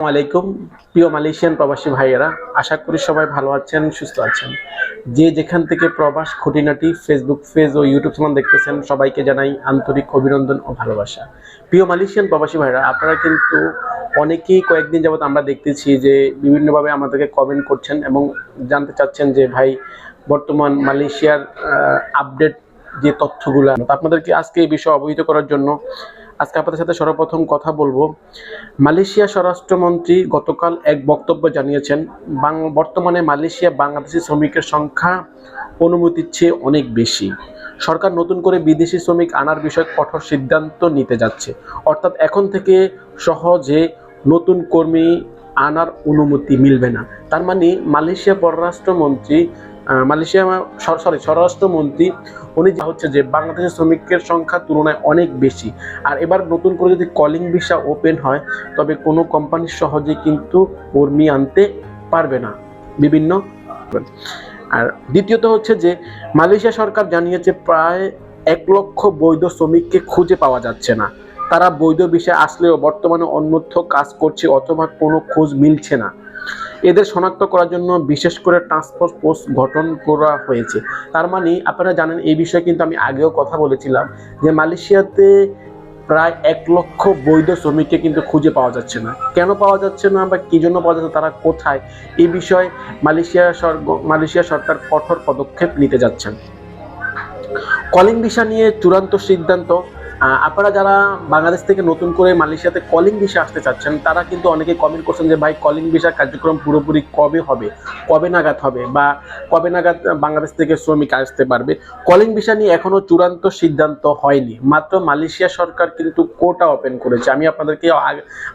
আলাইকুম প্রিয় মালয়েশিয়ান প্রবাসী ভাইয়েরা, আশা করি সবাই ভালো আছেন, সুস্থ আছেন। যে যেখান থেকে প্রবাস খুঁটিনাটি ফেসবুক পেজ ও ইউটিউব চ্যানেল দেখতেছেন, সবাইকে জানাই আন্তরিক অভিনন্দন ও ভালোবাসা। প্রিয় মালয়েশিয়ান প্রবাসী ভাইয়েরা, আপনারা কিন্তু অনেকেই কয়েকদিন যাবত আমরা দেখতেছি যে বিভিন্নভাবে আমাদেরকে কমেন্ট করছেন এবং জানতে চাচ্ছেন যে ভাই বর্তমান মালয়েশিয়ার আপডেট যে তথ্যগুলো, আপনাদেরকে আজকে এই বিষয়ে অবহিত করার জন্য আজকে আপনাদের সাথে সর্বপ্রথম কথা বলবো। মালয়েশিয়া স্বরাষ্ট্রমন্ত্রী গতকাল এক বক্তব্য জানিয়েছেন, বর্তমানে মালয়েশিয়া বাংলাদেশি শ্রমিকের সংখ্যা অনুমতির চেয়ে অনেক বেশি। সরকার নতুন করে বিদেশি শ্রমিক আনার বিষয়ে কঠোর সিদ্ধান্ত নিতে যাচ্ছে, অর্থাৎ এখন থেকে সহজে নতুন কর্মী আনার অনুমতি মিলবে না। তার মানে মালয়েশিয়া স্বরাষ্ট্রমন্ত্রী উনি যা হচ্ছে যে বাংলাদেশের শ্রমিকের সংখ্যা তুলনায় অনেক বেশি, আর এবার নতুন করে যদি কলিং ভিসা ওপেন হয় তবে কোনো কোম্পানি সহজে কিন্তু কর্মী আনতে পারবে না বিভিন্ন। আর দ্বিতীয়ত হচ্ছে যে মালয়েশিয়া সরকার জানিয়েছে প্রায় 1 লক্ষ বৈধ শ্রমিককে খুঁজে পাওয়া যাচ্ছে না। তারা বৈধ ভিসা আসলেও বর্তমানে অন্যত্র কাজ করছে অথবা কোনো খোঁজ মিলছে না। এদের শনাক্ত করার জন্য বিশেষ করে ট্রান্সপোর্ট পোস্ট গঠন করা হয়েছে। তার মানে আপনারা জানেন, এই বিষয়ে কিন্তু আমি আগেও কথা বলেছিলাম যে মালয়েশিয়াতে প্রায় 1 লক্ষ বৈধ শ্রমিককে কিন্তু খুঁজে পাওয়া যাচ্ছে না। কেন পাওয়া যাচ্ছে না বা কি জন্য পাওয়া যাচ্ছে, তারা কোথায়, এই বিষয়ে মালয়েশিয়া সরকার কঠোর পদক্ষেপ নিতে যাচ্ছেন। কলিং ভিসা নিয়ে চূড়ান্ত সিদ্ধান্ত। আপনারা যারা বাংলাদেশ থেকে নতুন করে মালয়েশিয়াতে কলিং ভিসা আসতে চাচ্ছেন, তারা কিন্তু অনেকে কমেন্ট করছেন যে ভাই কলিং ভিসা কার্যক্রম পুরোপুরি কবে হবে, কবে নাগাদ হবে, বা কবে নাগাদ বাংলাদেশ থেকে শ্রমিক আসতে পারবে। কলিং ভিসা নিয়ে এখনো চূড়ান্ত সিদ্ধান্ত হয়নি, মাত্র মালয়েশিয়া সরকার কিন্তু কোটা ওপেন করেছে। আমি আপনাদেরকে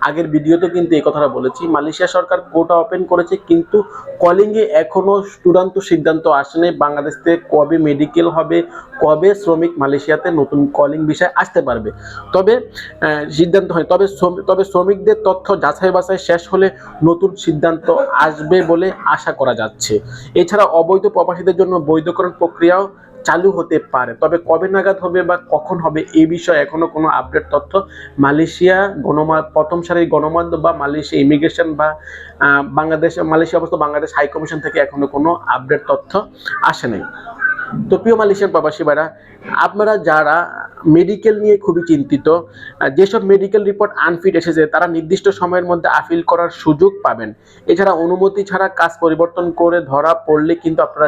আগের ভিডিওতে কিন্তু এই কথাটা বলেছি, মালয়েশিয়া সরকার কোটা ওপেন করেছে, কিন্তু কলিংয়ে এখনো চূড়ান্ত সিদ্ধান্ত আসেনি বাংলাদেশ থেকে কবে মেডিকেল হবে, কবে শ্রমিক মালয়েশিয়াতে নতুন কলিং ভিসায় আসতে পারবে। তবে সিদ্ধান্ত হয়, তবে শ্রমিকদের তথ্য যাচাই বাছাই শেষ হলে নতুন সিদ্ধান্ত আসবে বলে আশা করা যাচ্ছে। এছাড়া অবৈধ প্রবাসীদের জন্য বৈধকরণ প্রক্রিয়াও চালু হতে পারে, তবে কবে নাগাদ হবে বা কখন হবে এই বিষয়ে এখনো কোনো আপডেট তথ্য মালয়েশিয়া প্রথম সারির গণমাধ্যম বা মালয়েশিয়া ইমিগ্রেশন বা মালয়েশিয়া অবস্থা বাংলাদেশ হাই কমিশন থেকে এখনো কোনো আপডেট তথ্য আসে নাই। তো প্রিয় মালয়েশিয়ান প্রবাসী ভাইরা, আপনারা যারা মেডিকেল নিয়ে খুবই চিন্তিত, যেসব মেডিকেল রিপোর্ট আনফিট এসেছে তারা নির্দিষ্ট সময়ের মধ্যে আপিল করার সুযোগ পাবেন। এছাড়া অনুমতি ছাড়া কাজ পরিবর্তন করে ধরা পড়লে কিন্তু আপনারা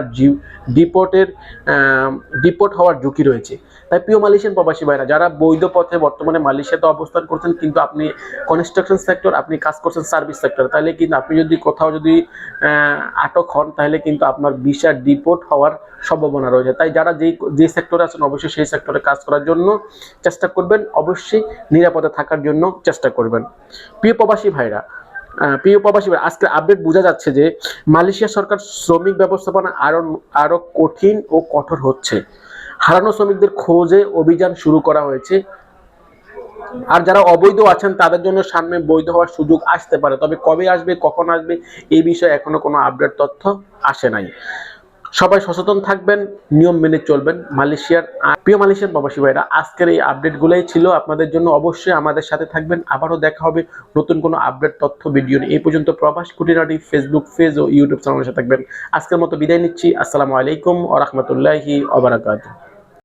ডিপোর্ট হওয়ার ঝুঁকি রয়েছে। তাই প্রিয় মালয়েশিয়ান প্রবাসী ভাইরা, যারা বৈধ পথে বর্তমানে মালয়েশিয়াতে অবস্থান করছেন, কিন্তু আপনি কনস্ট্রাকশন সেক্টর, আপনি কাজ করছেন সার্ভিস সেক্টর, তাহলে কিন্তু আপনি যদি কোথাও আটক হন তাহলে কিন্তু আপনার ভিসা ডিপোর্ট হওয়ার সম্ভাবনা রয়েছে। তাই যারা যে সেক্টরে আছেন অবশ্যই সেই সেক্টরে কাজ করার জন্য চেষ্টা করবেন, অবশ্যই নিরাপদে থাকার জন্য চেষ্টা করবেন। প্রিয় প্রবাসী ভাইরা, আজকে আপডেট বোঝা যাচ্ছে যে মালয়েশিয়া সরকার শ্রমিক ব্যবস্থাপনা আরো কঠিন ও কঠোর হচ্ছে। হারানো শ্রমিকদের খোঁজে অভিযান শুরু করা হয়েছে। আর যারা অবৈধ আছেন তাদের জন্য সামনে বৈধ হওয়ার সুযোগ আসতে পারে, তবে কবে আসবে, কখন আসবে এই বিষয়ে এখনো কোনো আপডেট তথ্য আসে নাই। সবাই সচেতন থাকবেন, নিয়ম মেনে চলবেন। প্রিয় মালয়েশিয়ান প্রবাসী ভাইরা, আজকের এই আপডেটগুলোই ছিল আপনাদের জন্য। অবশ্যই আমাদের সাথে থাকবেন, আবারও দেখা হবে নতুন কোনো আপডেট তথ্য ভিডিও নিয়ে। এই পর্যন্ত প্রবাস খুঁটিনাটি ফেসবুক পেজ ও ইউটিউব চ্যানেলের সাথে থাকবেন। আজকের মতো বিদায় নিচ্ছি। আসসালামু আলাইকুম ওয়া রাহমাতুল্লাহি ওয়া বারাকাতুহু।